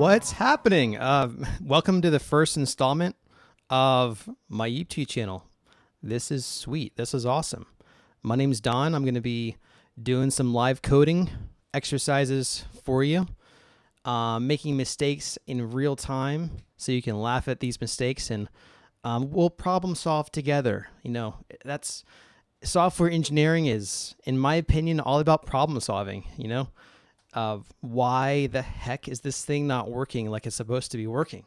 What's happening? Welcome to the first installment of my YouTube channel. This is sweet. This is awesome. My name's Don. I'm going to be doing some live coding exercises for you, making mistakes in real time so you can laugh at these mistakes and we'll problem solve together. You know, that's software engineering is, in my opinion, all about problem solving, you know, of why the heck is this thing not working like it's supposed to be working?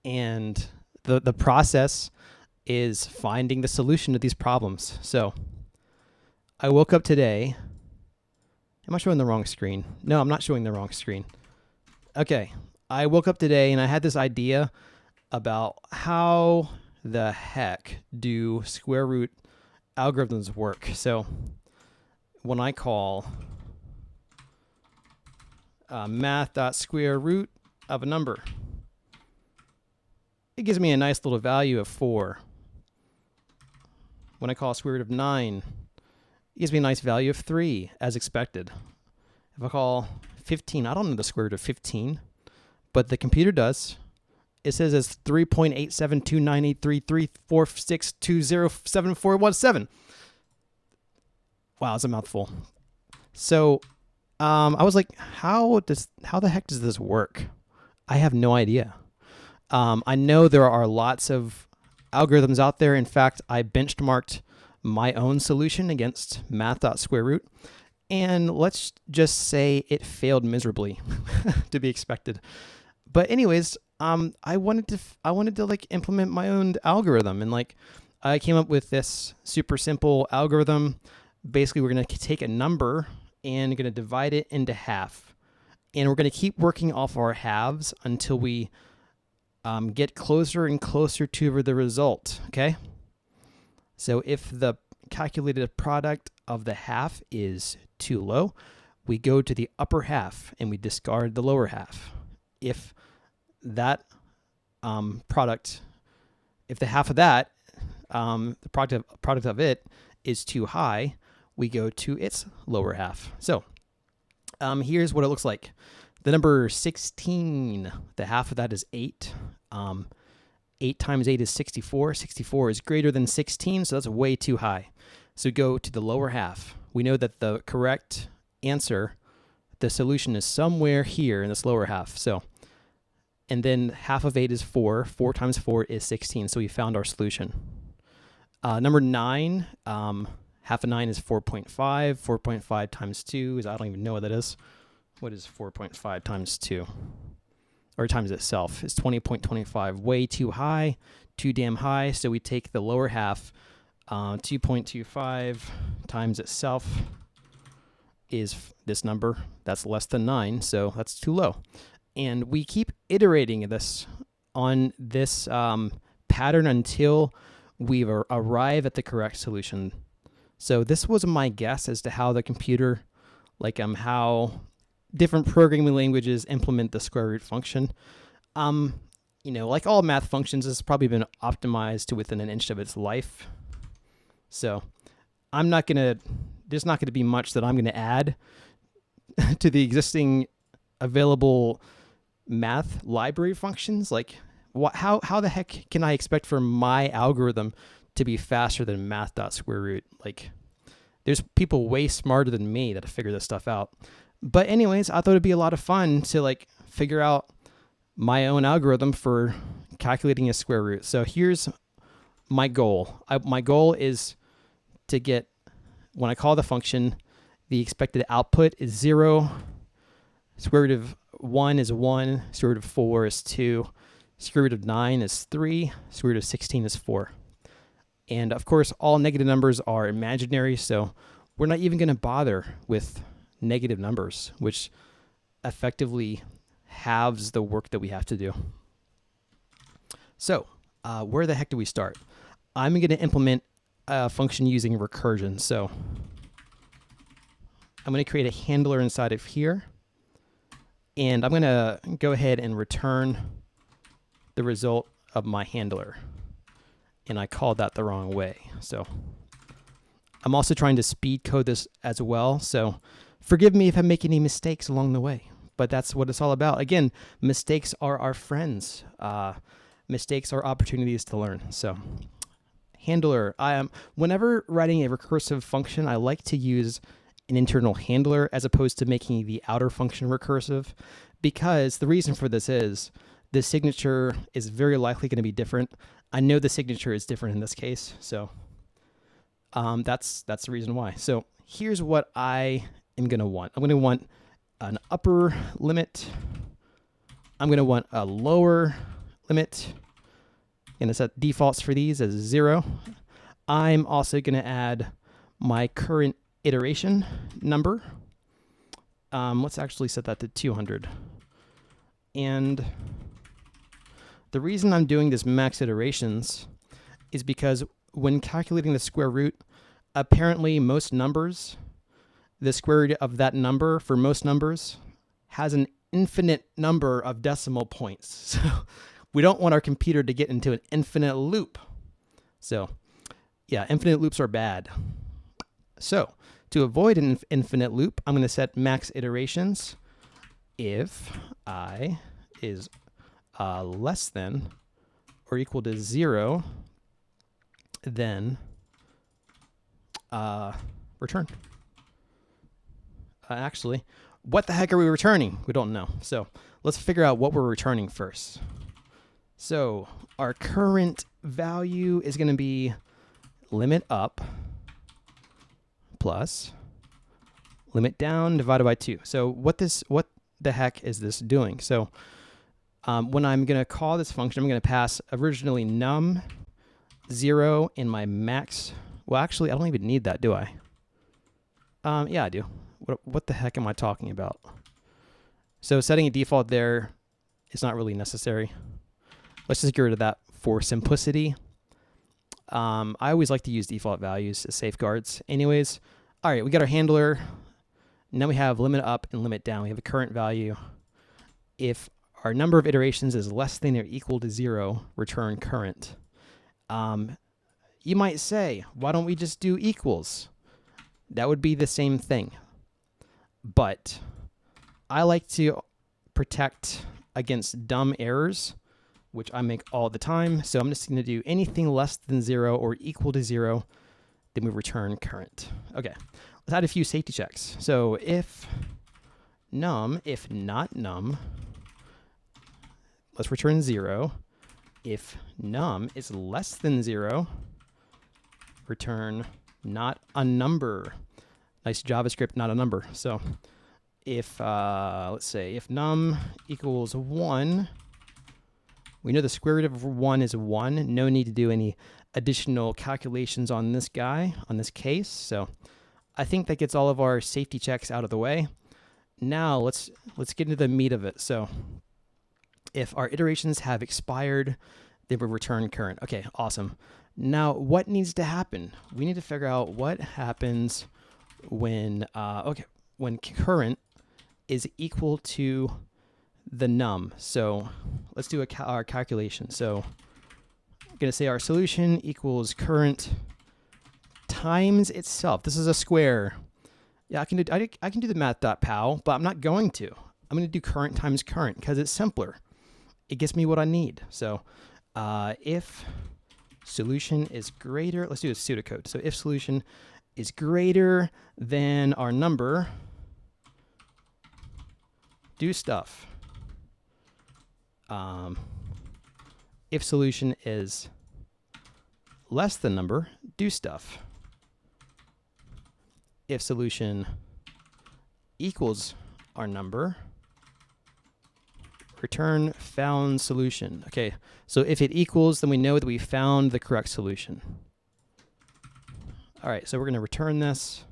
And the process is finding the solution to these problems. So I woke up today. Am I showing the wrong screen? No, I'm not showing the wrong screen. Okay. I woke up today and I had this idea about how the heck do square root algorithms work. So when I call math.square root of a number, it gives me a nice little value of 4. When I call square root of 9, it gives me a nice value of 3, as expected. If I call 15, I don't know the square root of 15, but the computer does. It says it's 3.87298334620747. Wow, it's a mouthful. So I was like, how the heck does this work? I have no idea. I know there are lots of algorithms out there. In fact, I benchmarked my own solution against math.square root, and let's just say it failed miserably, to be expected. But anyways, I wanted to like implement my own algorithm, and like I came up with this super simple algorithm. Basically, we're going to take a number and going to divide it into half. And we're going to keep working off our halves until we get closer and closer to the result, okay? So if the calculated product of the half is too low, we go to the upper half and we discard the lower half. If that product, if the half of that, the product of it is too high, we go to its lower half. So here's what it looks like. The number 16, the half of that is 8. 8 times 8 is 64. 64 is greater than 16, so that's way too high. So go to the lower half. We know that the correct answer, the solution is somewhere here in this lower half. So, and then half of 8 is 4. 4 times 4 is 16, so we found our solution. Number 9, half of 9 is 4.5. 4.5 times 2 is, I don't even know what that is. What is 4.5 times 2? Or times itself. It's 20.25. Way too high, too damn high. So we take the lower half. 2.25 times itself is this number. That's less than 9, so that's too low. And we keep iterating this on this pattern until we arrive at the correct solution. So this was my guess as to how the computer, like how different programming languages implement the square root function. You know, like all math functions, it's probably been optimized to within an inch of its life. So there's not going to be much that I'm going to add to the existing available math library functions. Like how the heck can I expect for my algorithm to be faster than math.square root? Like, there's people way smarter than me that have figured this stuff out. But anyways, I thought it'd be a lot of fun to like figure out my own algorithm for calculating a square root. So here's my goal. My goal is to get, when I call the function, the expected output is 0. Square root of 1 is 1. Square root of 4 is 2. Square root of 9 is 3. Square root of 16 is 4. And of course, all negative numbers are imaginary, so we're not even going to bother with negative numbers, which effectively halves the work that we have to do. So where the heck do we start? I'm going to implement a function using recursion. So I'm going to create a handler inside of here, and I'm going to go ahead and return the result of my handler. And I called that the wrong way. So I'm also trying to speed code this as well. So forgive me if I make any mistakes along the way. but that's what it's all about. Again, mistakes are our friends. Mistakes are opportunities to learn. So handler, whenever writing a recursive function, I like to use an internal handler as opposed to making the outer function recursive, because the reason for this is the signature is very likely going to be different. I know the signature is different in this case, so that's the reason why. So here's what I am going to want. I'm going to want an upper limit. I'm going to want a lower limit. I'm going to set defaults for these as 0. I'm also going to add my current iteration number. Let's actually set that to 200. And the reason I'm doing this max iterations is because when calculating the square root, apparently most numbers, the square root of that number for most numbers has an infinite number of decimal points. So we don't want our computer to get into an infinite loop. So yeah, infinite loops are bad. So to avoid an infinite loop, I'm going to set max iterations if I is less than or equal to 0, then return. Actually, what the heck are we returning? We don't know. So let's figure out what we're returning first. So our current value is going to be limit up plus limit down divided by 2. So what the heck is this doing? So when I'm going to call this function, I'm going to pass originally num 0 in my max. Well, actually, I don't even need that, do I? Yeah, I do. What the heck am I talking about? So setting a default there is not really necessary. Let's just get rid of that for simplicity. I always like to use default values as safeguards. Anyways, all right, we got our handler. Now we have limit up and limit down. We have a current value. If our number of iterations is less than or equal to 0, return current. You might say, why don't we just do equals? That would be the same thing. But I like to protect against dumb errors, which I make all the time. So I'm just going to do anything less than 0 or equal to 0, then we return current. Okay, let's add a few safety checks. So if num, if not num, let's return 0. If num is less than 0, return not a number. Nice JavaScript, not a number. So if, let's say, if num equals 1, we know the square root of 1 is 1. No need to do any additional calculations on this guy, on this case. So I think that gets all of our safety checks out of the way. Now let's get into the meat of it. So if our iterations have expired, they will return current. Okay, awesome. Now, what needs to happen? We need to figure out what happens when when current is equal to the num. So let's do our calculation. So I'm going to say our solution equals current times itself. This is a square. Yeah, I can do the math.pow, but I'm not going to. I'm going to do current times current because it's simpler. It gets me what I need. So if solution is greater, let's do a pseudocode. So if solution is greater than our number, do stuff. If solution is less than number, do stuff. If solution equals our number, return found solution. Okay, so if it equals, then we know that we found the correct solution. All right, so we're going to return this.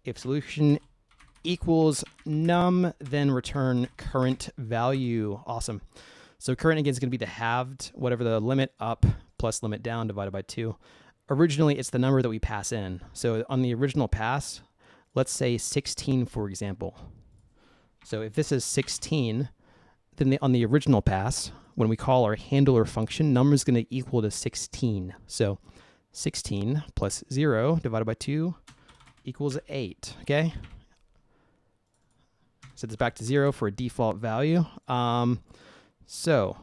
If solution equals num, then return current value. Awesome. So current again is going to be the halved, whatever the limit up plus limit down divided by 2. Originally, it's the number that we pass in. So on the original pass, let's say 16, for example. So if this is 16, then on the original pass, when we call our handler function, number is going to equal to 16. So 16 plus 0 divided by 2 equals 8, okay? set this back to 0 for a default value. So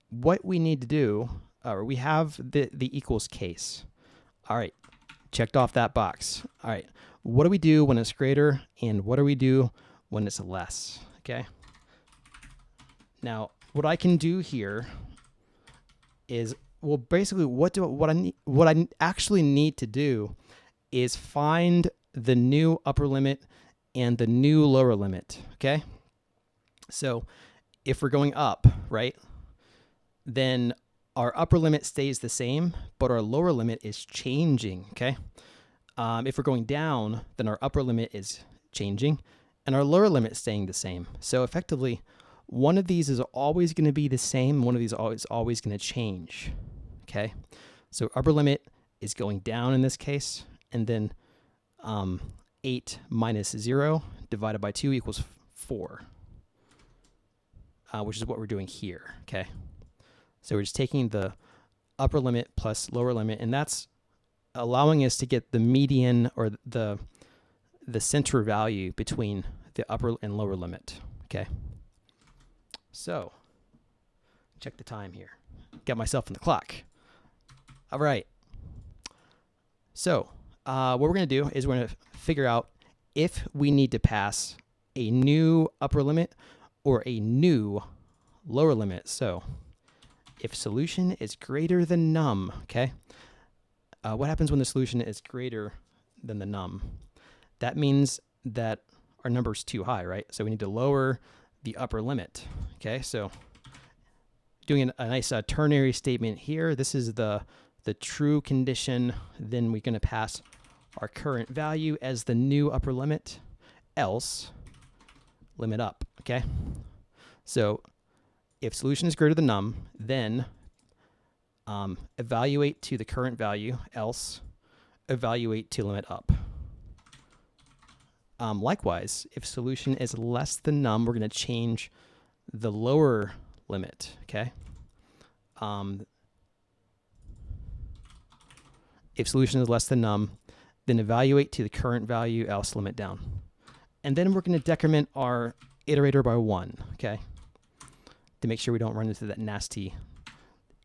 what we need to do, we have the equals case. All right, checked off that box. All right, what do we do when it's greater, and what do we do when it's less? Okay. Now, what I can do here is, well, basically, what I actually need to do is find the new upper limit and the new lower limit. Okay. So if we're going up, right, then our upper limit stays the same, but our lower limit is changing. Okay. If we're going down, then our upper limit is changing and our lower limit staying the same. So effectively, one of these is always going to be the same. One of these is always going to change. Okay. So upper limit is going down in this case, and then 8 minus 0 divided by 2 equals 4, which is what we're doing here. Okay. So we're just taking the upper limit plus lower limit, and that's allowing us to get the median, or the center value between the upper and lower limit. Okay. So check the time here. Got myself on the clock. All right. So what we're going to do is we're going to figure out if we need to pass a new upper limit or a new lower limit. So if solution is greater than num, okay, what happens when the solution is greater than the num? That means that our number is too high, right? So we need to lower the upper limit. Okay, so doing a nice ternary statement here. This is the true condition. Then we're going to pass our current value as the new upper limit, else limit up. Okay, so if solution is greater than num, then evaluate to the current value, else evaluate to limit up. Likewise, if solution is less than num, we're going to change the lower limit. Okay. If solution is less than num, then evaluate to the current value, else limit down. And then we're going to decrement our iterator by 1. Okay. To make sure we don't run into that nasty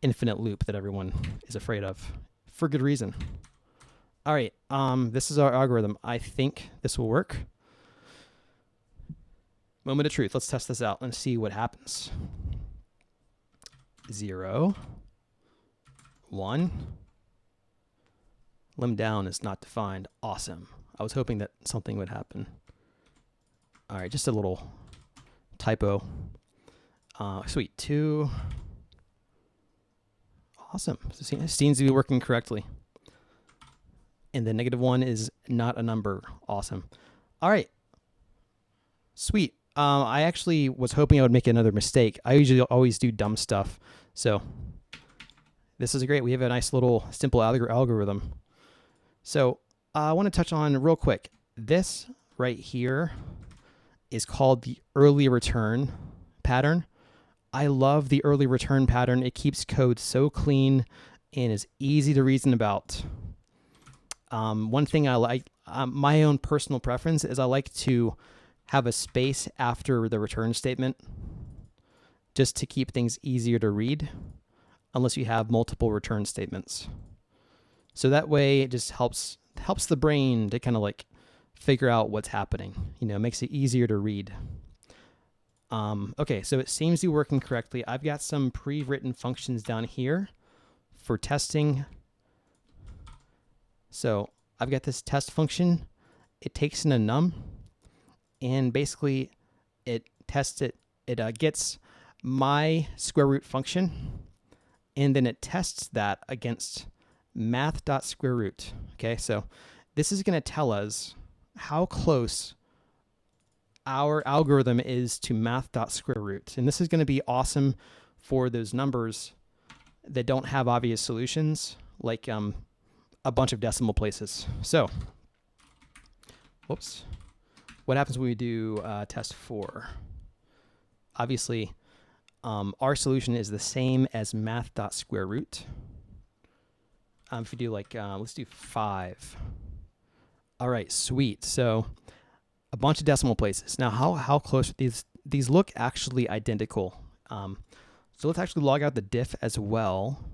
infinite loop that everyone is afraid of, for good reason. All right, this is our algorithm. I think this will work. Moment of truth. Let's test this out and see what happens. 0, 1. Lim down is not defined. Awesome. I was hoping that something would happen. All right, just a little typo. Sweet. 2. Awesome. So it seems to be working correctly. And then -1 is not a number. Awesome. All right. Sweet. I actually was hoping I would make another mistake. I usually always do dumb stuff. So this is great. We have a nice little simple algorithm. So I want to touch on real quick. This right here is called the early return pattern. I love the early return pattern. It keeps code so clean and is easy to reason about. One thing I like, my own personal preference is I like to have a space after the return statement just to keep things easier to read unless you have multiple return statements. So that way it just helps the brain to kind of like figure out what's happening. You know, it makes it easier to read. Okay, so it seems to be working correctly. I've got some pre-written functions down here for testing. So I've got this test function. It takes in a num, and basically it tests it. It gets my square root function, and then it tests that against math.square root. Okay, so this is going to tell us how close our algorithm is to math.square root. And this is going to be awesome for those numbers that don't have obvious solutions, like a bunch of decimal places. So, whoops. What happens when we do test 4? Obviously, our solution is the same as math.square root. If we do like, let's do 5. All right, sweet. So a bunch of decimal places. Now, how close are these? These look actually identical. So let's actually log out the diff as well.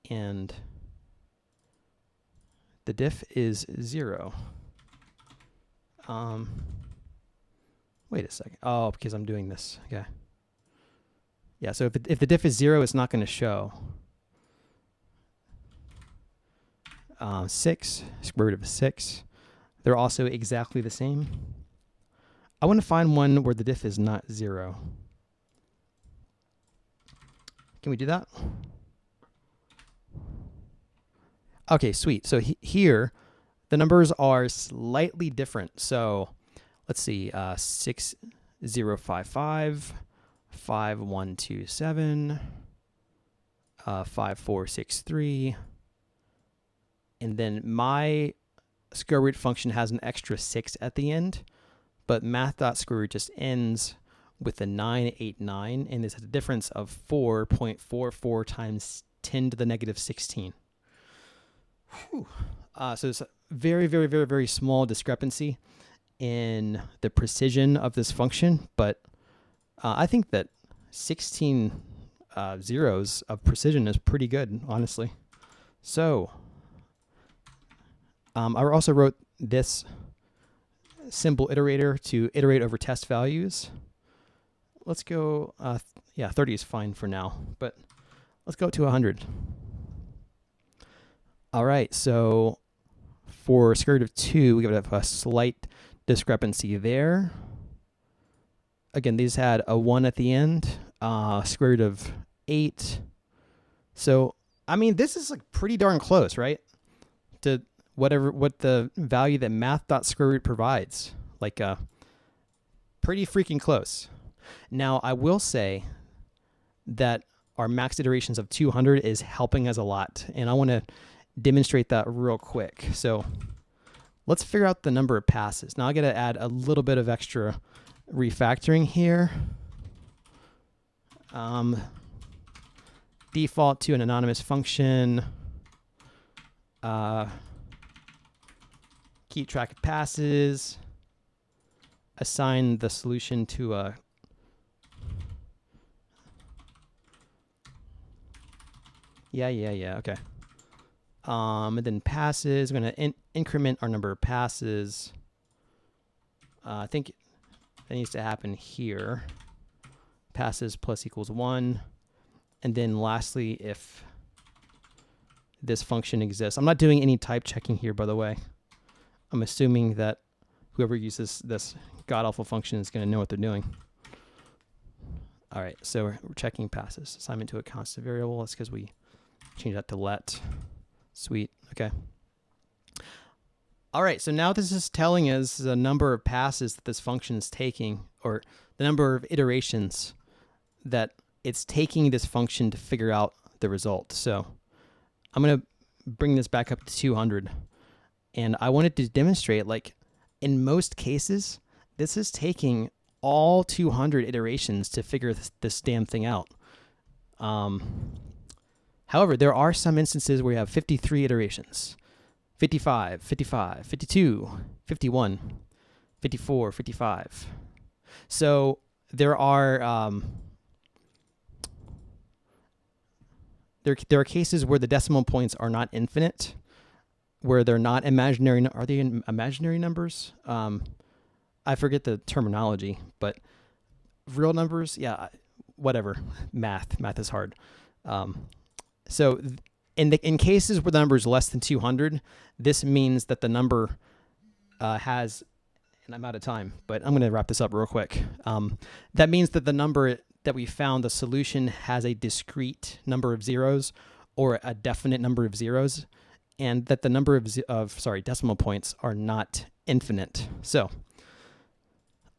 And the diff is 0. Wait a second. Oh, because I'm doing this. Okay. Yeah, so if the diff is 0, it's not going to show. 6, square root of 6. They're also exactly the same. I want to find one where the diff is not 0. Can we do that? Okay, sweet. So here, the numbers are slightly different. So let's see, 6055, 5127, 5463, and then my square root function has an extra 6 at the end, but math.square root just ends with a 989, and there's a difference of 4.44 times 10 to the negative 16. So it's a very, very, very, very small discrepancy in the precision of this function, but I think that 16 zeros of precision is pretty good, honestly. So I also wrote this simple iterator to iterate over test values. Let's go, yeah, 30 is fine for now, but let's go to 100. All right, so for square root of 2, we have a slight discrepancy there. Again, these had a 1 at the end, square root of 8. So, I mean, this is like pretty darn close, right? To what the value that math.square root provides. Like, pretty freaking close. Now, I will say that our max iterations of 200 is helping us a lot, and I want to demonstrate that real quick. So let's figure out the number of passes. Now I got to add a little bit of extra refactoring here. Default to an anonymous function. Keep track of passes. Assign the solution to a okay. And then passes, we're going to increment our number of passes. I think that needs to happen here. Passes plus equals 1. And then lastly, if this function exists. I'm not doing any type checking here, by the way. I'm assuming that whoever uses this god-awful function is going to know what they're doing. All right, so we're checking passes. Assignment to a constant variable. That's because we changed that to let. Sweet. Okay. All right. So now this is telling us the number of passes that this function is taking, or the number of iterations that it's taking this function to figure out the result. So I'm going to bring this back up to 200. And I wanted to demonstrate, like, in most cases, this is taking all 200 iterations to figure this damn thing out. However, there are some instances where you have 53 iterations, 55, 55, 52, 51, 54, 55. So there are there are cases where the decimal points are not infinite, where they're not imaginary. Are they imaginary numbers? I forget the terminology, but real numbers, yeah, whatever. Math is hard. So in cases where the number is less than 200, this means that the number has, and I'm out of time, but I'm going to wrap this up real quick. That means that the number that we found, the solution, has a discrete number of zeros or a definite number of zeros, and that the number of decimal points are not infinite. So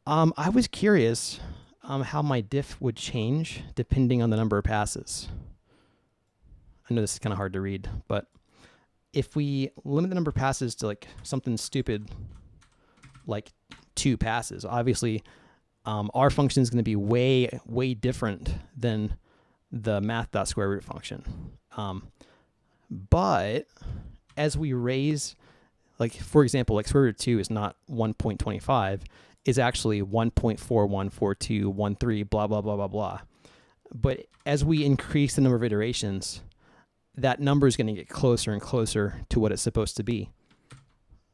I was curious how my diff would change depending on the number of passes. I know this is kind of hard to read, but if we limit the number of passes to like something stupid like 2 passes, obviously our function is going to be way different than the math.square root function. But as we raise like for example, like square root of 2 is not 1.25, is actually 1.414213, blah, blah, blah, blah, blah. But as we increase the number of iterations, that number is going to get closer and closer to what it's supposed to be.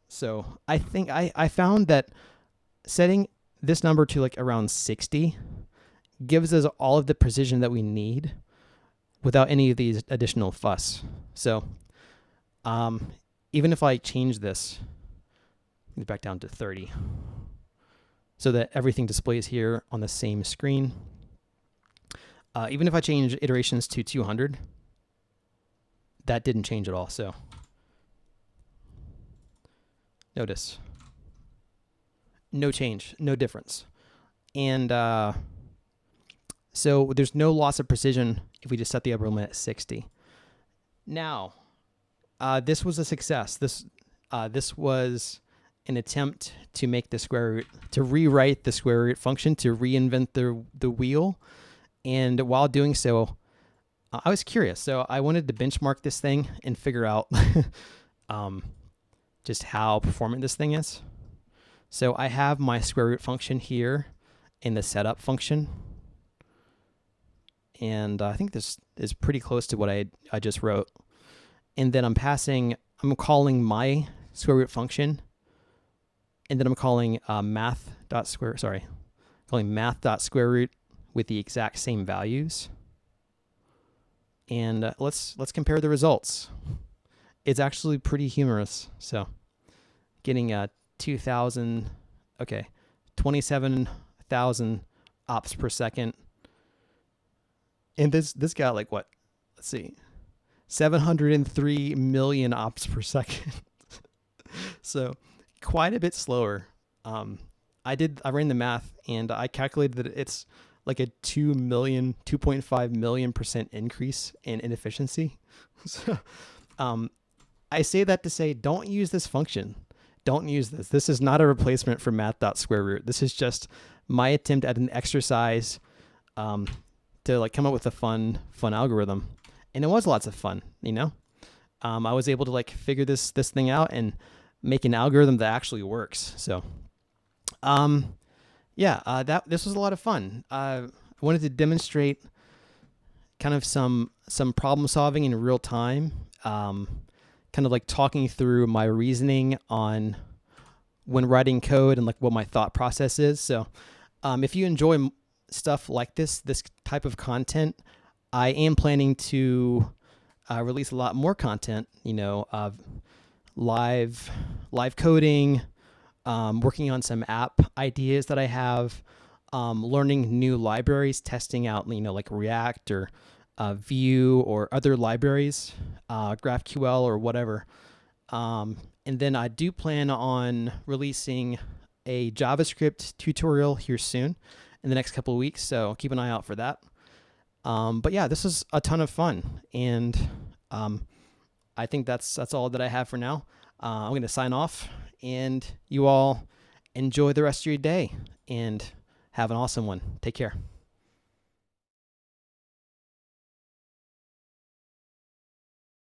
So I think I found that setting this number to like around 60 gives us all of the precision that we need without any of these additional fuss. So even if I change this back down to 30 so that everything displays here on the same screen, even if I change iterations to 200, that didn't change at all. So notice, no change, no difference. And so there's no loss of precision if we just set the upper limit at 60. Now, this was a success. This was an attempt to make the square root, to rewrite the square root function, to reinvent the wheel. And while doing so, I was curious. So I wanted to benchmark this thing and figure out just how performant this thing is. So I have my square root function here in the setup function. And I think this is pretty close to what I just wrote. And then I'm calling my square root function. And then I'm calling math.square root with the exact same values. And let's compare the results. It's actually pretty humorous. So getting 27,000 ops per second. And this got like what? Let's see. 703 million ops per second. So quite a bit slower. I ran the math and I calculated that it's like a 2.5 million % increase in inefficiency. So I say that to say, don't use this function. Don't use this. This is not a replacement for math.square root. This is just my attempt at an exercise to like come up with a fun algorithm. And it was lots of fun, you know? I was able to like figure this thing out and make an algorithm that actually works. So this was a lot of fun. I wanted to demonstrate kind of some problem solving in real time, kind of like talking through my reasoning on when writing code and like what my thought process is. So if you enjoy stuff like this type of content, I am planning to release a lot more content, live coding, working on some app ideas that I have, learning new libraries, testing out, like React or Vue or other libraries, GraphQL or whatever. And then I do plan on releasing a JavaScript tutorial here soon in the next couple of weeks, so keep an eye out for that. But yeah, this is a ton of fun, and I think that's all that I have for now. I'm going to sign off, and you all enjoy the rest of your day, and have an awesome one. Take care.